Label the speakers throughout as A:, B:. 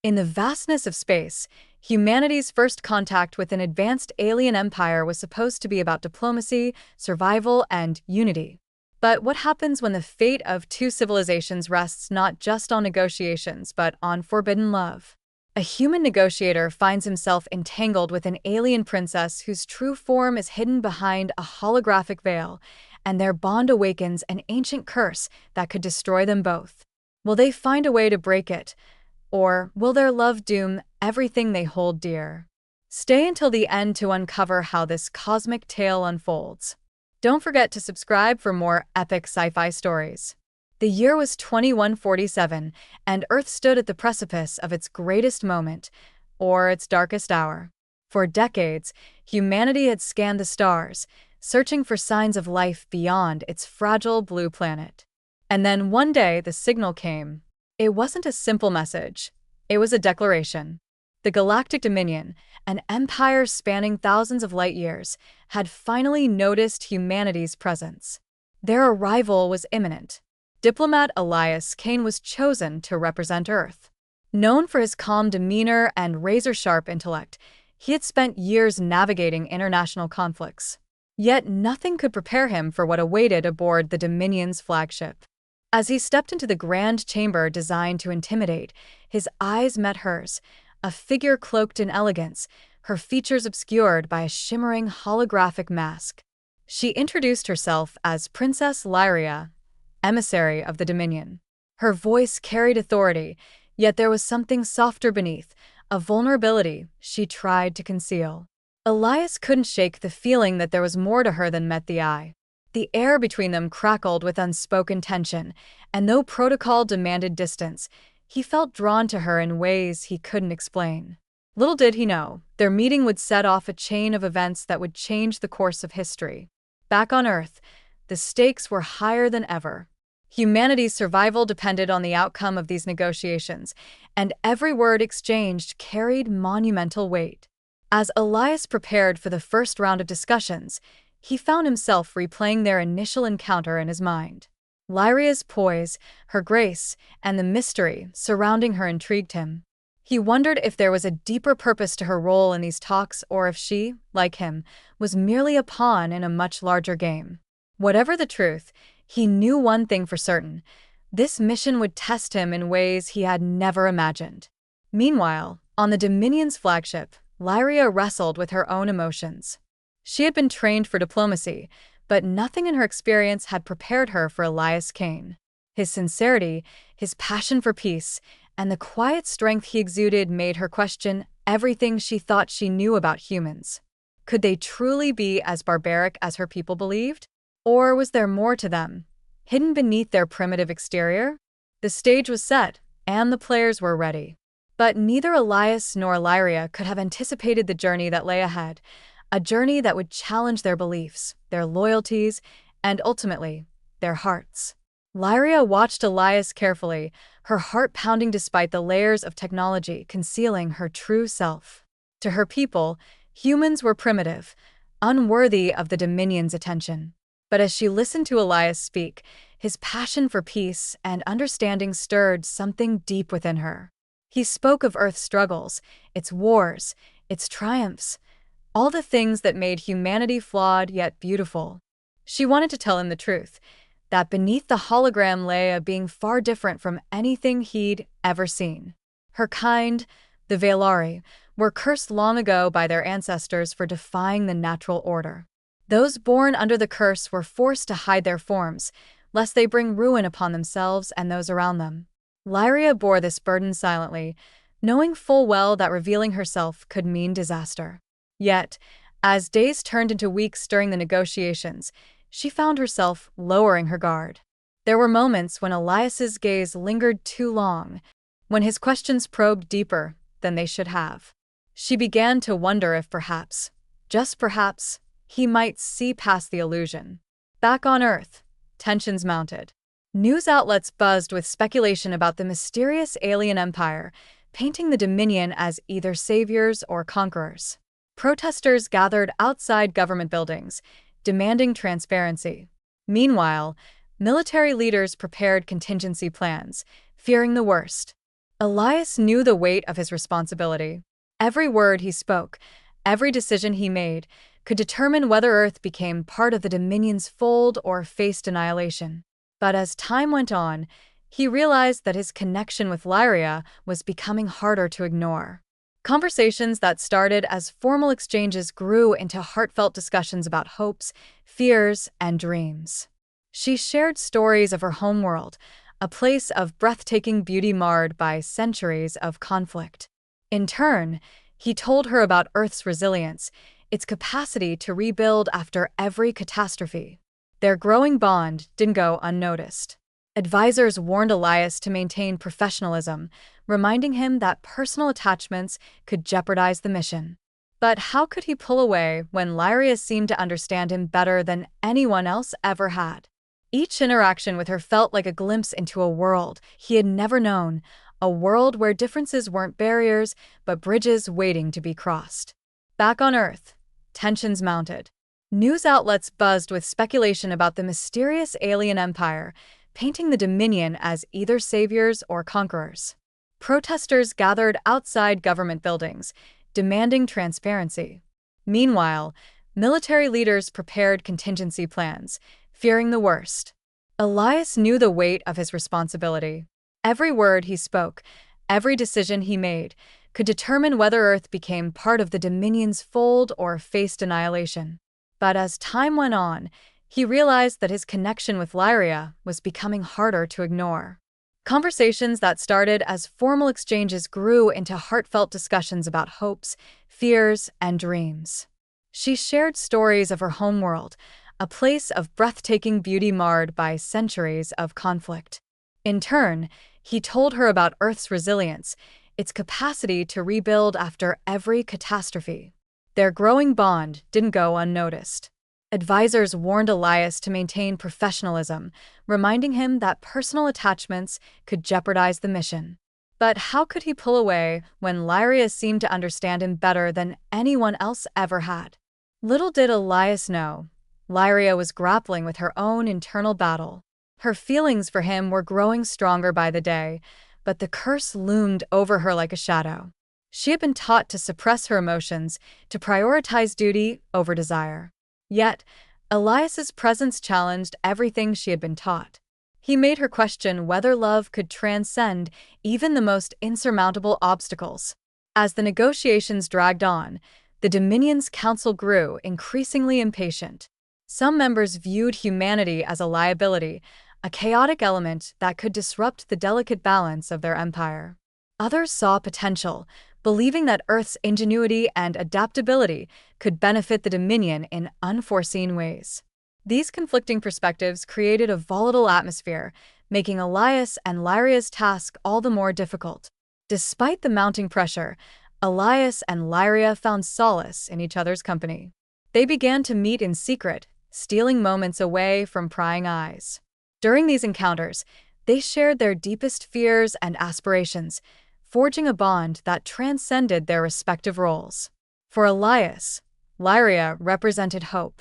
A: In the vastness of space, humanity's first contact with an advanced alien empire was supposed to be about diplomacy, survival, and unity. But what happens when the fate of two civilizations rests not just on negotiations, but on forbidden love? A human negotiator finds himself entangled with an alien princess whose true form is hidden behind a holographic veil, and their bond awakens an ancient curse that could destroy them both. Will they find a way to break it? Or will their love doom everything they hold dear? Stay until the end to uncover how this cosmic tale unfolds. Don't forget to subscribe for more epic sci-fi stories. The year was 2147, and Earth stood at the precipice of its greatest moment, or its darkest hour. For decades, humanity had scanned the stars, searching for signs of life beyond its fragile blue planet. And then one day, the signal came. It wasn't a simple message. It was a declaration. The Galactic Dominion, an empire spanning thousands of light years, had finally noticed humanity's presence. Their arrival was imminent. Diplomat Elias Kane was chosen to represent Earth. Known for his calm demeanor and razor-sharp intellect, he had spent years navigating international conflicts. Yet nothing could prepare him for what awaited aboard the Dominion's flagship. As he stepped into the grand chamber designed to intimidate, his eyes met hers, a figure cloaked in elegance, her features obscured by a shimmering holographic mask. She introduced herself as Princess Lyria, emissary of the Dominion. Her voice carried authority, yet there was something softer beneath, a vulnerability she tried to conceal. Elias couldn't shake the feeling that there was more to her than met the eye. The air between them crackled with unspoken tension, and though protocol demanded distance, he felt drawn to her in ways he couldn't explain. Little did he know, their meeting would set off a chain of events that would change the course of history. Back on Earth, the stakes were higher than ever. Humanity's survival depended on the outcome of these negotiations, and every word exchanged carried monumental weight. As Elias prepared for the first round of discussions, he found himself replaying their initial encounter in his mind. Lyria's poise, her grace, and the mystery surrounding her intrigued him. He wondered if there was a deeper purpose to her role in these talks or if she, like him, was merely a pawn in a much larger game. Whatever the truth, he knew one thing for certain: this mission would test him in ways he had never imagined. Meanwhile, on the Dominion's flagship, Lyria wrestled with her own emotions. She had been trained for diplomacy, but nothing in her experience had prepared her for Elias Kane. His sincerity, his passion for peace, and the quiet strength he exuded made her question everything she thought she knew about humans. Could they truly be as barbaric as her people believed? Or was there more to them, hidden beneath their primitive exterior? The stage was set, and the players were ready. But neither Elias nor Lyria could have anticipated the journey that lay ahead, a journey that would challenge their beliefs, their loyalties, and ultimately, their hearts. Lyria watched Elias carefully, her heart pounding despite the layers of technology concealing her true self. To her people, humans were primitive, unworthy of the Dominion's attention. But as she listened to Elias speak, his passion for peace and understanding stirred something deep within her. He spoke of Earth's struggles, its wars, its triumphs, all the things that made humanity flawed yet beautiful. She wanted to tell him the truth, that beneath the hologram lay a being far different from anything he'd ever seen. Her kind, the Veilari, were cursed long ago by their ancestors for defying the natural order. Those born under the curse were forced to hide their forms, lest they bring ruin upon themselves and those around them. Lyria bore this burden silently, knowing full well that revealing herself could mean disaster. Yet, as days turned into weeks during the negotiations, she found herself lowering her guard. There were moments when Elias's gaze lingered too long, when his questions probed deeper than they should have. She began to wonder if perhaps, just perhaps, he might see past the illusion. Back on Earth, tensions mounted. News outlets buzzed with speculation about the mysterious alien empire, painting the Dominion as either saviors or conquerors. Protesters gathered outside government buildings, demanding transparency. Meanwhile, military leaders prepared contingency plans, fearing the worst. Elias knew the weight of his responsibility. Every word he spoke, every decision he made, could determine whether Earth became part of the Dominion's fold or faced annihilation. But as time went on, he realized that his connection with Lyria was becoming harder to ignore. Conversations that started as formal exchanges grew into heartfelt discussions about hopes, fears, and dreams. She shared stories of her homeworld, a place of breathtaking beauty marred by centuries of conflict. In turn, he told her about Earth's resilience, its capacity to rebuild after every catastrophe. Their growing bond didn't go unnoticed. Advisors warned Elias to maintain professionalism, reminding him that personal attachments could jeopardize the mission. But how could he pull away when Lyria seemed to understand him better than anyone else ever had? Each interaction with her felt like a glimpse into a world he had never known, a world where differences weren't barriers, but bridges waiting to be crossed. Back on Earth, tensions mounted. News outlets buzzed with speculation about the mysterious alien empire, painting the Dominion as either saviors or conquerors. Protesters gathered outside government buildings, demanding transparency. Meanwhile, military leaders prepared contingency plans, fearing the worst. Elias knew the weight of his responsibility. Every word he spoke, every decision he made, could determine whether Earth became part of the Dominion's fold or faced annihilation. But as time went on, he realized that his connection with Lyria was becoming harder to ignore. Conversations that started as formal exchanges grew into heartfelt discussions about hopes, fears, and dreams. She shared stories of her homeworld, a place of breathtaking beauty marred by centuries of conflict. In turn, he told her about Earth's resilience, its capacity to rebuild after every catastrophe. Their growing bond didn't go unnoticed. Advisors warned Elias to maintain professionalism, reminding him that personal attachments could jeopardize the mission. But how could he pull away when Lyria seemed to understand him better than anyone else ever had? Little did Elias know, Lyria was grappling with her own internal battle. Her feelings for him were growing stronger by the day, but the curse loomed over her like a shadow. She had been taught to suppress her emotions, to prioritize duty over desire. Yet, Elias's presence challenged everything she had been taught. He made her question whether love could transcend even the most insurmountable obstacles. As the negotiations dragged on, the Dominion's council grew increasingly impatient. Some members viewed humanity as a liability, a chaotic element that could disrupt the delicate balance of their empire. Others saw potential, believing that Earth's ingenuity and adaptability could benefit the Dominion in unforeseen ways. These conflicting perspectives created a volatile atmosphere, making Elias and Lyria's task all the more difficult. Despite the mounting pressure, Elias and Lyria found solace in each other's company. They began to meet in secret, stealing moments away from prying eyes. During these encounters, they shared their deepest fears and aspirations, forging a bond that transcended their respective roles. For Elias, Lyria represented hope,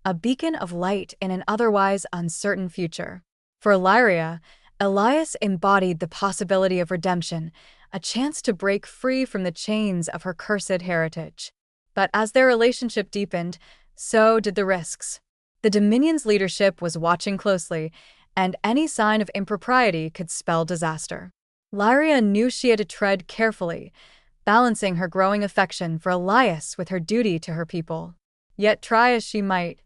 A: a beacon of light in an otherwise uncertain future. For Lyria, Elias embodied the possibility of redemption, a chance to break free from the chains of her cursed heritage. But as their relationship deepened, so did the risks. The Dominion's leadership was watching closely, and any sign of impropriety could spell disaster. Lyria knew she had to tread carefully, balancing her growing affection for Elias with her duty to her people. Yet try as she might,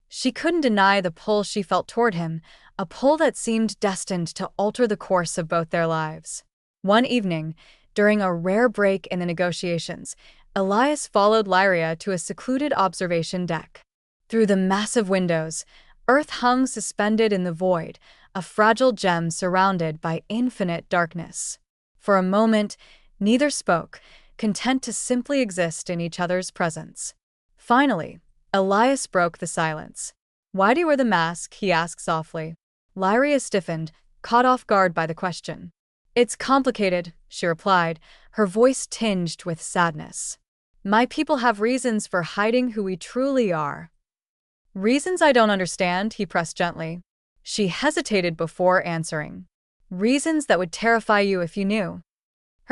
A: she couldn't deny the pull she felt toward him, a pull that seemed destined to alter the course of both their lives. One evening, during a rare break in the negotiations, Elias followed Lyria to a secluded observation deck. Through the massive windows, Earth hung suspended in the void, a fragile gem surrounded by infinite darkness. For a moment, neither spoke, content to simply exist in each other's presence. Finally, Elias broke the silence. "Why do you wear the mask?" he asked softly. Lyria stiffened, caught off guard by the question. "It's complicated," she replied, her voice tinged with sadness. "My people have reasons for hiding who we truly are." "Reasons I don't understand," he pressed gently. She hesitated before answering. "Reasons that would terrify you if you knew."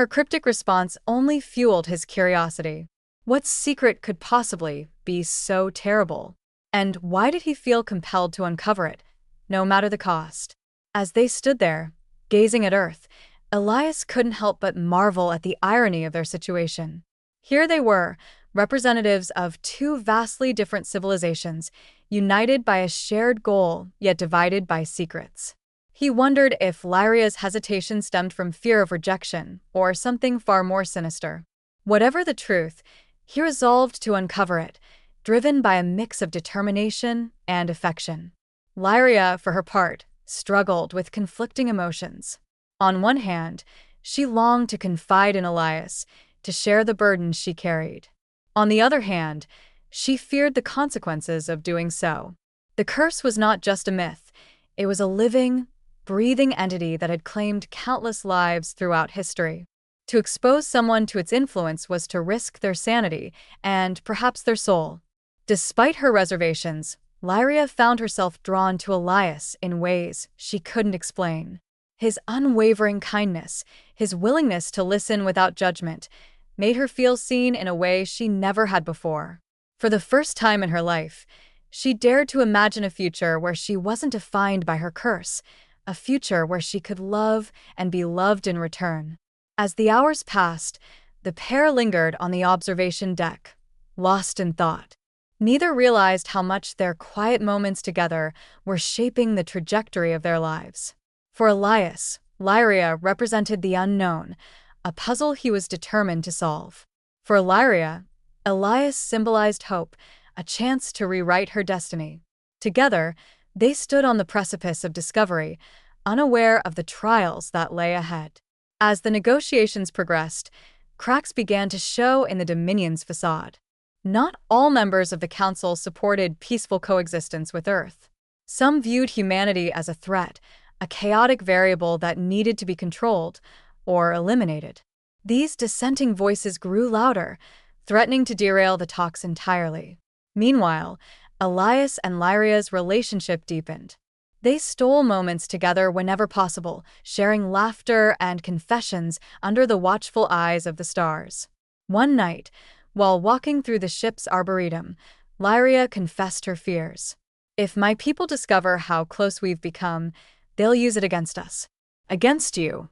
A: Her cryptic response only fueled his curiosity. What secret could possibly be so terrible? And why did he feel compelled to uncover it, no matter the cost? As they stood there, gazing at Earth, Elias couldn't help but marvel at the irony of their situation. Here they were, representatives of two vastly different civilizations, united by a shared goal, yet divided by secrets. He wondered if Lyria's hesitation stemmed from fear of rejection, or something far more sinister. Whatever the truth, he resolved to uncover it, driven by a mix of determination and affection. Lyria, for her part, struggled with conflicting emotions. On one hand, she longed to confide in Elias, to share the burden she carried. On the other hand, she feared the consequences of doing so. The curse was not just a myth, it was a living, breathing entity that had claimed countless lives throughout history. To expose someone to its influence was to risk their sanity and perhaps their soul. Despite her reservations, Lyria found herself drawn to Elias in ways she couldn't explain. His unwavering kindness, his willingness to listen without judgment, made her feel seen in a way she never had before. For the first time in her life, she dared to imagine a future where she wasn't defined by her curse, a future where she could love and be loved in return. As the hours passed, the pair lingered on the observation deck, lost in thought. Neither realized how much their quiet moments together were shaping the trajectory of their lives. For Elias, Lyria represented the unknown, a puzzle he was determined to solve. For Lyria, Elias symbolized hope, a chance to rewrite her destiny. Together, they stood on the precipice of discovery, unaware of the trials that lay ahead. As the negotiations progressed, cracks began to show in the Dominion's facade. Not all members of the Council supported peaceful coexistence with Earth. Some viewed humanity as a threat, a chaotic variable that needed to be controlled or eliminated. These dissenting voices grew louder, threatening to derail the talks entirely. Meanwhile, Elias and Lyria's relationship deepened. They stole moments together whenever possible, sharing laughter and confessions under the watchful eyes of the stars. One night, while walking through the ship's arboretum, Lyria confessed her fears. "If my people discover how close we've become, they'll use it against us." "Against you?"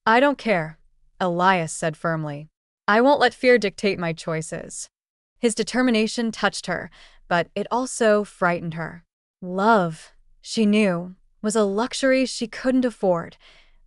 A: "I don't care," Elias said firmly. "I won't let fear dictate my choices." His determination touched her, but it also frightened her. Love, she knew, was a luxury she couldn't afford,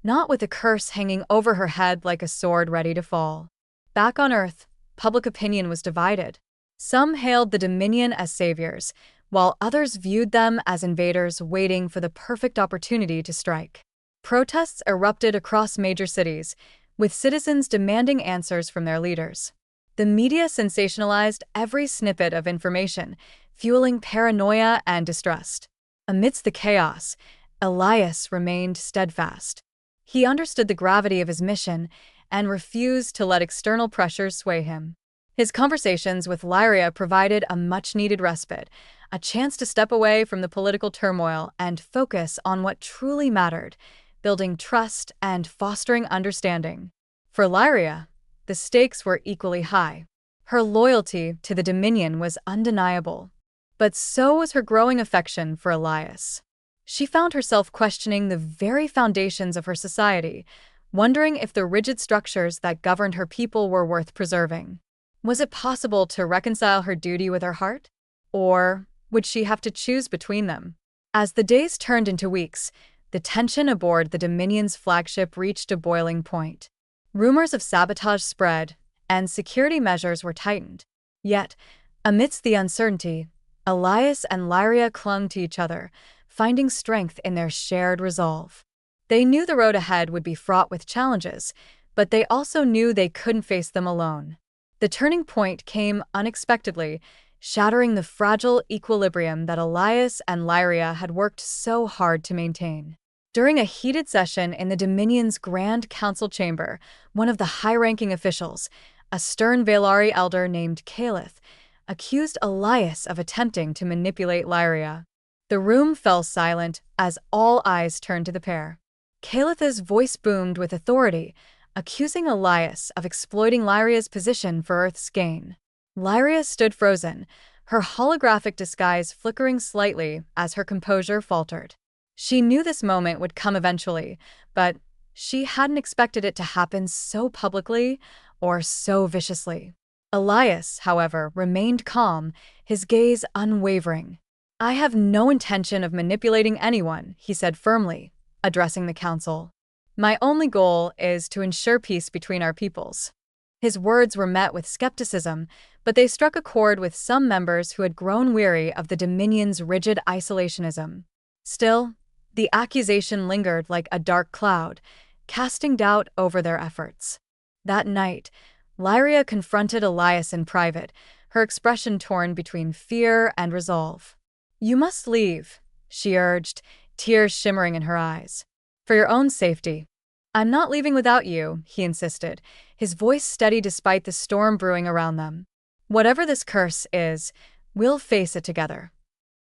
A: not with a curse hanging over her head like a sword ready to fall. Back on Earth, public opinion was divided. Some hailed the Dominion as saviors, while others viewed them as invaders waiting for the perfect opportunity to strike. Protests erupted across major cities, with citizens demanding answers from their leaders. The media sensationalized every snippet of information, fueling paranoia and distrust. Amidst the chaos, Elias remained steadfast. He understood the gravity of his mission and refused to let external pressures sway him. His conversations with Lyria provided a much-needed respite, a chance to step away from the political turmoil and focus on what truly mattered, building trust and fostering understanding. For Lyria, the stakes were equally high. Her loyalty to the Dominion was undeniable, but so was her growing affection for Elias. She found herself questioning the very foundations of her society, wondering if the rigid structures that governed her people were worth preserving. Was it possible to reconcile her duty with her heart? Or would she have to choose between them? As the days turned into weeks, the tension aboard the Dominion's flagship reached a boiling point. Rumors of sabotage spread, and security measures were tightened. Yet, amidst the uncertainty, Elias and Lyria clung to each other, finding strength in their shared resolve. They knew the road ahead would be fraught with challenges, but they also knew they couldn't face them alone. The turning point came unexpectedly, shattering the fragile equilibrium that Elias and Lyria had worked so hard to maintain. During a heated session in the Dominion's Grand Council chamber, one of the high-ranking officials, a stern Valari elder named Caliph, accused Elias of attempting to manipulate Lyria. The room fell silent as all eyes turned to the pair. Caliph's voice boomed with authority, accusing Elias of exploiting Lyria's position for Earth's gain. Lyria stood frozen, her holographic disguise flickering slightly as her composure faltered. She knew this moment would come eventually, but she hadn't expected it to happen so publicly or so viciously. Elias, however, remained calm, his gaze unwavering. "I have no intention of manipulating anyone," he said firmly, addressing the council. "My only goal is to ensure peace between our peoples." His words were met with skepticism, but they struck a chord with some members who had grown weary of the Dominion's rigid isolationism. Still, the accusation lingered like a dark cloud, casting doubt over their efforts. That night, Lyria confronted Elias in private, her expression torn between fear and resolve. "You must leave," she urged, tears shimmering in her eyes. "For your own safety." "I'm not leaving without you," he insisted, his voice steady despite the storm brewing around them. "Whatever this curse is, we'll face it together."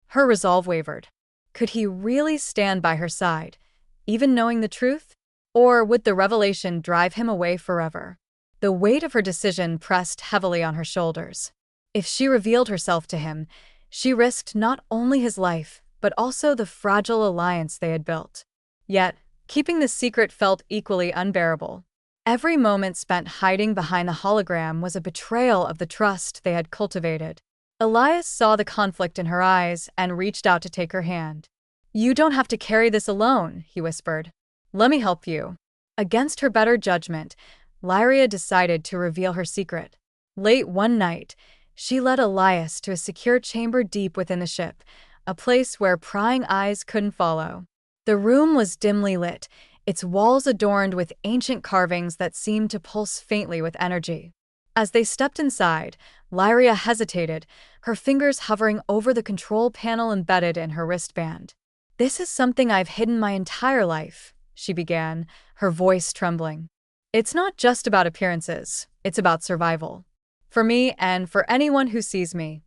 A: Her resolve wavered. Could he really stand by her side, even knowing the truth? Or would the revelation drive him away forever? The weight of her decision pressed heavily on her shoulders. If she revealed herself to him, she risked not only his life, but also the fragile alliance they had built. Yet, keeping the secret felt equally unbearable. Every moment spent hiding behind the hologram was a betrayal of the trust they had cultivated. Elias saw the conflict in her eyes and reached out to take her hand. "You don't have to carry this alone," he whispered. "Let me help you." Against her better judgment, Lyria decided to reveal her secret. Late one night, she led Elias to a secure chamber deep within the ship, a place where prying eyes couldn't follow. The room was dimly lit, its walls adorned with ancient carvings that seemed to pulse faintly with energy. As they stepped inside, Lyria hesitated, her fingers hovering over the control panel embedded in her wristband. "This is something I've hidden my entire life," she began, her voice trembling. "It's not just about appearances, it's about survival. For me and for anyone who sees me."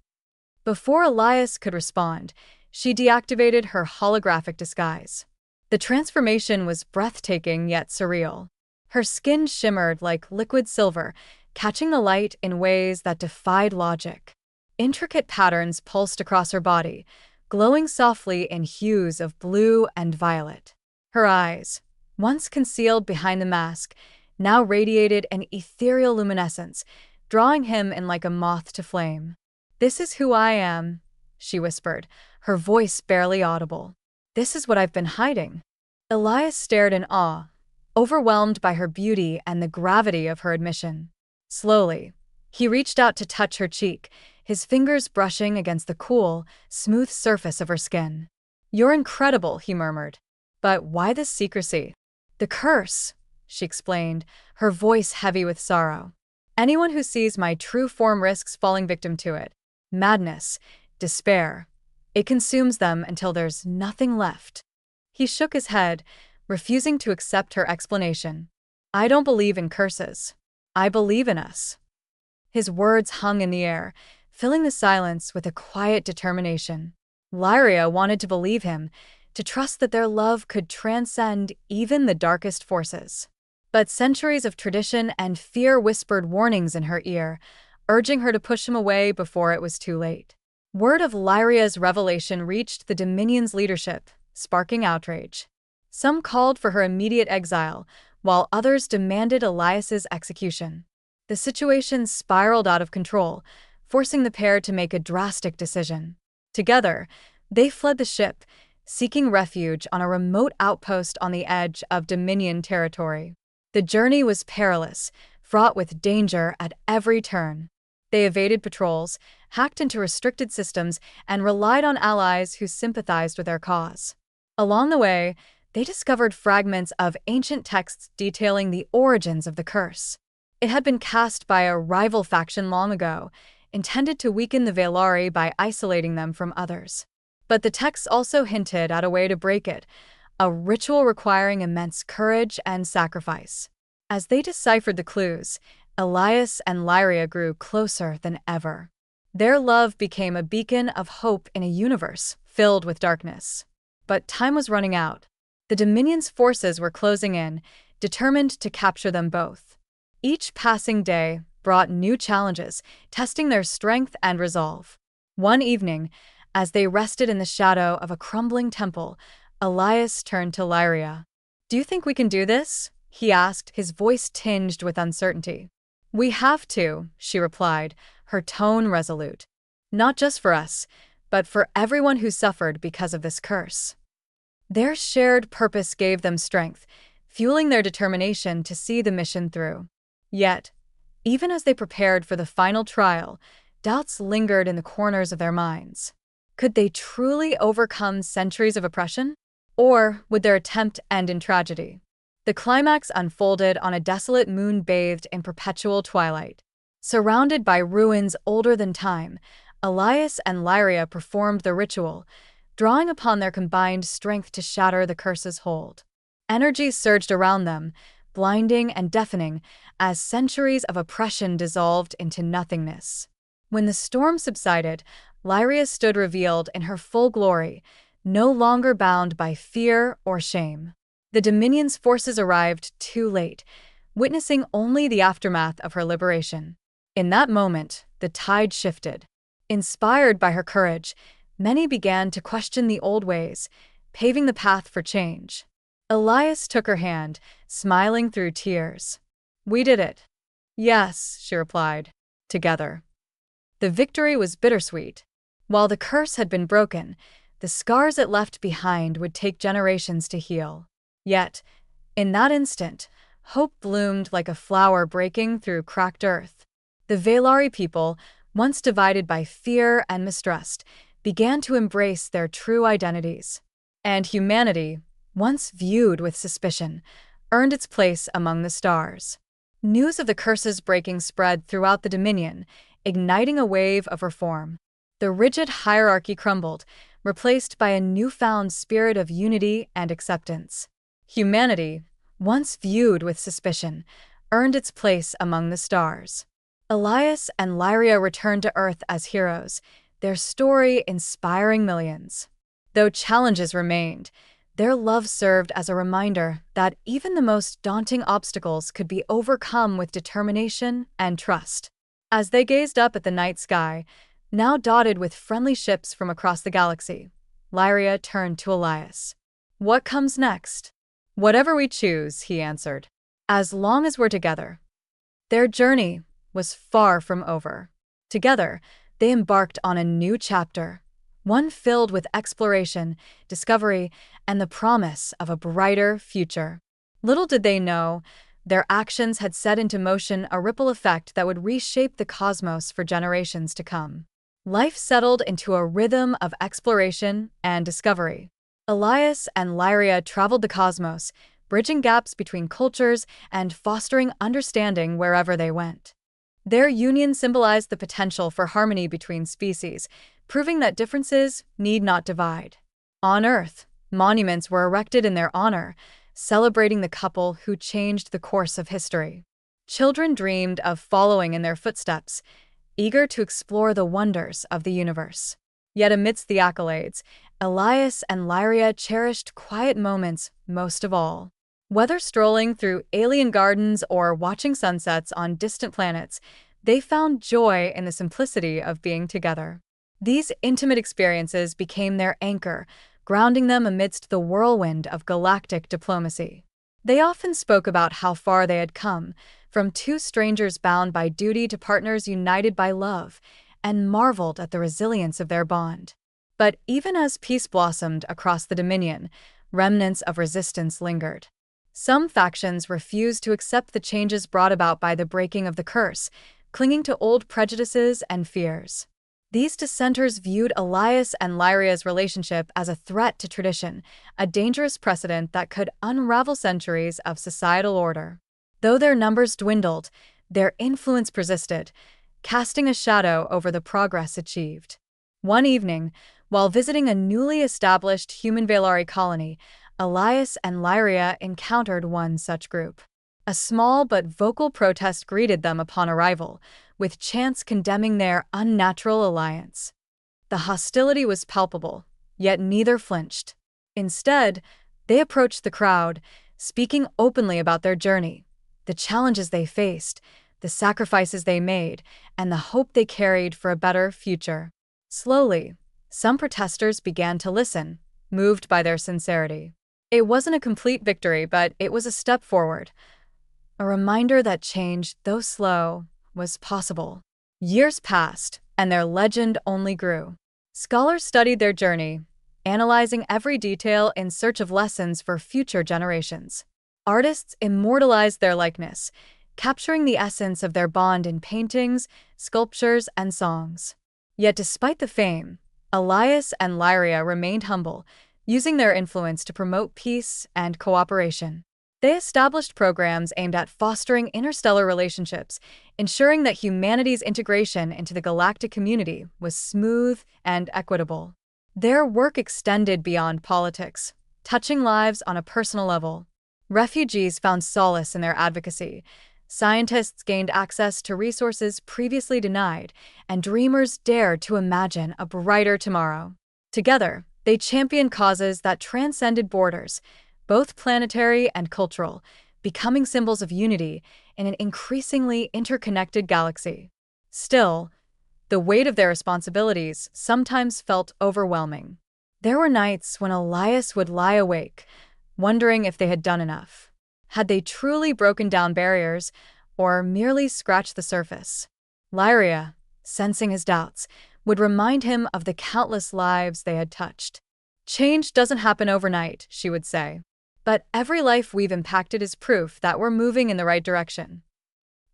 A: Before Elias could respond, she deactivated her holographic disguise. The transformation was breathtaking yet surreal. Her skin shimmered like liquid silver, catching the light in ways that defied logic. Intricate patterns pulsed across her body, glowing softly in hues of blue and violet. Her eyes, once concealed behind the mask, now radiated an ethereal luminescence, drawing him in like a moth to flame. "This is who I am," she whispered, her voice barely audible. "This is what I've been hiding." Elias stared in awe, overwhelmed by her beauty and the gravity of her admission. Slowly, he reached out to touch her cheek, his fingers brushing against the cool, smooth surface of her skin. "You're incredible," he murmured. "But why this secrecy?" "The curse," she explained, her voice heavy with sorrow. "Anyone who sees my true form risks falling victim to it. Madness, despair. It consumes them until there's nothing left." He shook his head, refusing to accept her explanation. "I don't believe in curses. I believe in us." His words hung in the air, filling the silence with a quiet determination. Lyria wanted to believe him, to trust that their love could transcend even the darkest forces. But centuries of tradition and fear whispered warnings in her ear, urging her to push him away before it was too late. Word of Lyria's revelation reached the Dominion's leadership, sparking outrage. Some called for her immediate exile, while others demanded Elias's execution. The situation spiraled out of control, forcing the pair to make a drastic decision. Together, they fled the ship, seeking refuge on a remote outpost on the edge of Dominion territory. The journey was perilous, fraught with danger at every turn. They evaded patrols, hacked into restricted systems, and relied on allies who sympathized with their cause. Along the way, they discovered fragments of ancient texts detailing the origins of the curse. It had been cast by a rival faction long ago, intended to weaken the Veilari by isolating them from others. But the texts also hinted at a way to break it, a ritual requiring immense courage and sacrifice. As they deciphered the clues, Elias and Lyria grew closer than ever. Their love became a beacon of hope in a universe filled with darkness. But time was running out. The Dominion's forces were closing in, determined to capture them both. Each passing day brought new challenges, testing their strength and resolve. One evening, as they rested in the shadow of a crumbling temple, Elias turned to Lyria. "Do you think we can do this?" he asked, his voice tinged with uncertainty. "We have to," she replied, her tone resolute. "Not just for us, but for everyone who suffered because of this curse." Their shared purpose gave them strength, fueling their determination to see the mission through. Yet, even as they prepared for the final trial, doubts lingered in the corners of their minds. Could they truly overcome centuries of oppression? Or would their attempt end in tragedy? The climax unfolded on a desolate moon bathed in perpetual twilight. Surrounded by ruins older than time, Elias and Lyria performed the ritual, drawing upon their combined strength to shatter the curse's hold. Energy surged around them, blinding and deafening, as centuries of oppression dissolved into nothingness. When the storm subsided, Lyria stood revealed in her full glory, no longer bound by fear or shame. The Dominion's forces arrived too late, witnessing only the aftermath of her liberation. In that moment, the tide shifted. Inspired by her courage, many began to question the old ways, paving the path for change. Elias took her hand, smiling through tears. "We did it." "Yes," she replied. "Together." The victory was bittersweet. While the curse had been broken, the scars it left behind would take generations to heal. Yet, in that instant, hope bloomed like a flower breaking through cracked earth. The Velari people, once divided by fear and mistrust, began to embrace their true identities. And humanity, once viewed with suspicion, earned its place among the stars. News of the curse's breaking spread throughout the Dominion, igniting a wave of reform. The rigid hierarchy crumbled, replaced by a newfound spirit of unity and acceptance. Humanity, once viewed with suspicion, earned its place among the stars. Elias and Lyria returned to Earth as heroes, their story inspiring millions. Though challenges remained, their love served as a reminder that even the most daunting obstacles could be overcome with determination and trust. As they gazed up at the night sky, now dotted with friendly ships from across the galaxy, Lyria turned to Elias. "What comes next?" "Whatever we choose," he answered. "As long as we're together." Their journey was far from over. Together, they embarked on a new chapter, one filled with exploration, discovery, and the promise of a brighter future. Little did they know, their actions had set into motion a ripple effect that would reshape the cosmos for generations to come. Life settled into a rhythm of exploration and discovery. Elias and Lyria traveled the cosmos, bridging gaps between cultures and fostering understanding wherever they went. Their union symbolized the potential for harmony between species, proving that differences need not divide. On Earth, monuments were erected in their honor, celebrating the couple who changed the course of history. Children dreamed of following in their footsteps, eager to explore the wonders of the universe. Yet amidst the accolades, Elias and Lyria cherished quiet moments most of all. Whether strolling through alien gardens or watching sunsets on distant planets, they found joy in the simplicity of being together. These intimate experiences became their anchor, grounding them amidst the whirlwind of galactic diplomacy. They often spoke about how far they had come, from two strangers bound by duty to partners united by love, and marveled at the resilience of their bond. But even as peace blossomed across the Dominion, remnants of resistance lingered. Some factions refused to accept the changes brought about by the breaking of the curse, clinging to old prejudices and fears. These dissenters viewed Elias and Lyria's relationship as a threat to tradition, a dangerous precedent that could unravel centuries of societal order. Though their numbers dwindled, their influence persisted, casting a shadow over the progress achieved. One evening, while visiting a newly established human Velari colony, Elias and Lyria encountered one such group. A small but vocal protest greeted them upon arrival, with chants condemning their unnatural alliance. The hostility was palpable, yet neither flinched. Instead, they approached the crowd, speaking openly about their journey, the challenges they faced, the sacrifices they made, and the hope they carried for a better future. Slowly, some protesters began to listen, moved by their sincerity. It wasn't a complete victory, but it was a step forward, a reminder that change, though slow, was possible. Years passed, and their legend only grew. Scholars studied their journey, analyzing every detail in search of lessons for future generations. Artists immortalized their likeness, capturing the essence of their bond in paintings, sculptures, and songs. Yet despite the fame, Elias and Lyria remained humble, using their influence to promote peace and cooperation. They established programs aimed at fostering interstellar relationships, ensuring that humanity's integration into the galactic community was smooth and equitable. Their work extended beyond politics, touching lives on a personal level. Refugees found solace in their advocacy. Scientists gained access to resources previously denied, and dreamers dared to imagine a brighter tomorrow. Together, they championed causes that transcended borders, both planetary and cultural, becoming symbols of unity in an increasingly interconnected galaxy. Still, the weight of their responsibilities sometimes felt overwhelming. There were nights when Elias would lie awake, wondering if they had done enough. Had they truly broken down barriers, or merely scratched the surface? Lyria, sensing his doubts, would remind him of the countless lives they had touched. Change doesn't happen overnight, she would say. But every life we've impacted is proof that we're moving in the right direction.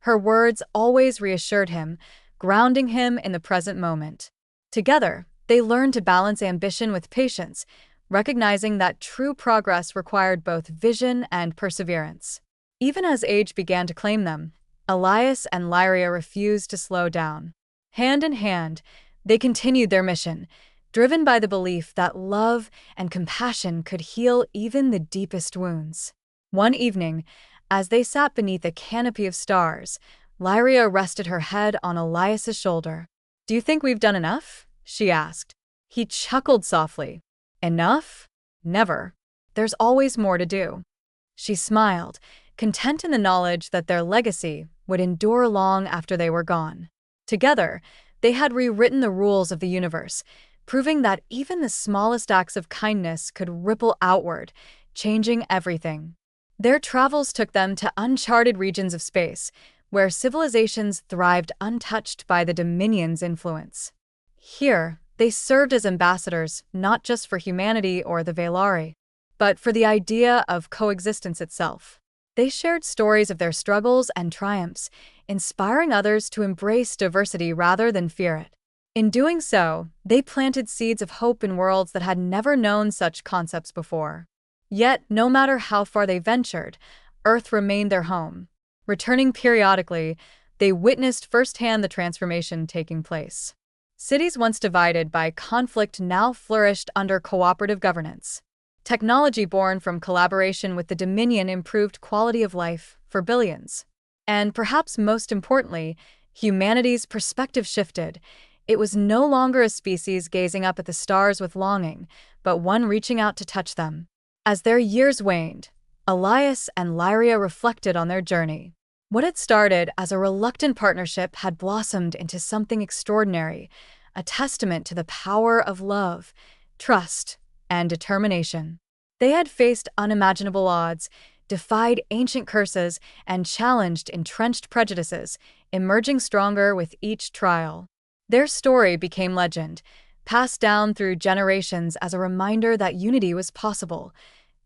A: Her words always reassured him, grounding him in the present moment. Together, they learned to balance ambition with patience, recognizing that true progress required both vision and perseverance. Even as age began to claim them, Elias and Lyria refused to slow down. Hand in hand, they continued their mission, driven by the belief that love and compassion could heal even the deepest wounds. One evening, as they sat beneath a canopy of stars, Lyria rested her head on Elias's shoulder. "Do you think we've done enough?" she asked. He chuckled softly. "Enough? Never. There's always more to do." She smiled, content in the knowledge that their legacy would endure long after they were gone. Together, they had rewritten the rules of the universe, proving that even the smallest acts of kindness could ripple outward, changing everything. Their travels took them to uncharted regions of space, where civilizations thrived untouched by the Dominion's influence. Here, they served as ambassadors not just for humanity or the Velari, but for the idea of coexistence itself. They shared stories of their struggles and triumphs, inspiring others to embrace diversity rather than fear it. In doing so, they planted seeds of hope in worlds that had never known such concepts before. Yet, no matter how far they ventured, Earth remained their home. Returning periodically, they witnessed firsthand the transformation taking place. Cities once divided by conflict now flourished under cooperative governance. Technology born from collaboration with the Dominion improved quality of life for billions. And perhaps most importantly, humanity's perspective shifted. It was no longer a species gazing up at the stars with longing, but one reaching out to touch them. As their years waned, Elias and Lyria reflected on their journey. What had started as a reluctant partnership had blossomed into something extraordinary, a testament to the power of love, trust, and determination. They had faced unimaginable odds, defied ancient curses, and challenged entrenched prejudices, emerging stronger with each trial. Their story became legend, passed down through generations as a reminder that unity was possible,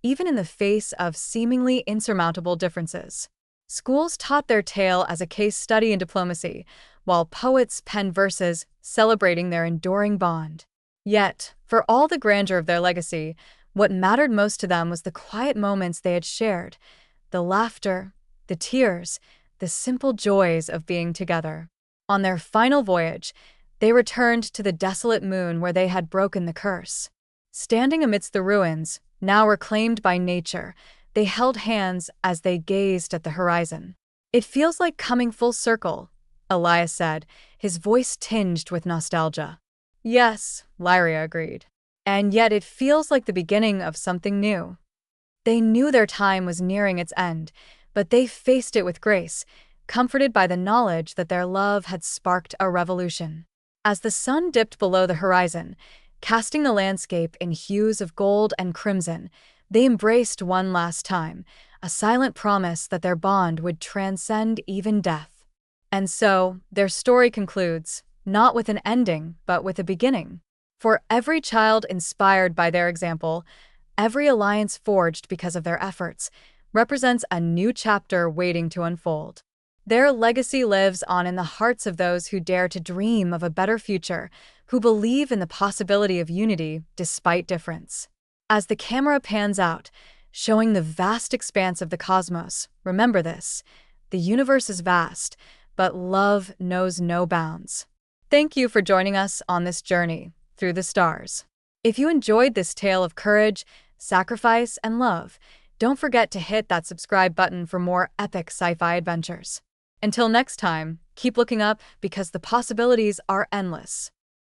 A: even in the face of seemingly insurmountable differences. Schools taught their tale as a case study in diplomacy, while poets penned verses celebrating their enduring bond. Yet, for all the grandeur of their legacy, what mattered most to them was the quiet moments they had shared, the laughter, the tears, the simple joys of being together. On their final voyage, they returned to the desolate moon where they had broken the curse. Standing amidst the ruins, now reclaimed by nature, they held hands as they gazed at the horizon. "It feels like coming full circle," Elias said, his voice tinged with nostalgia. "Yes," Lyria agreed. "And yet it feels like the beginning of something new." They knew their time was nearing its end, but they faced it with grace, comforted by the knowledge that their love had sparked a revolution. As the sun dipped below the horizon, casting the landscape in hues of gold and crimson, they embraced one last time, a silent promise that their bond would transcend even death. And so, their story concludes, not with an ending, but with a beginning. For every child inspired by their example, every alliance forged because of their efforts, represents a new chapter waiting to unfold. Their legacy lives on in the hearts of those who dare to dream of a better future, who believe in the possibility of unity despite difference. As the camera pans out, showing the vast expanse of the cosmos, remember this: the universe is vast, but love knows no bounds. Thank you for joining us on this journey through the stars. If you enjoyed this tale of courage, sacrifice, and love, don't forget to hit that subscribe button for more epic sci-fi adventures. Until next time, keep looking up because the possibilities are endless.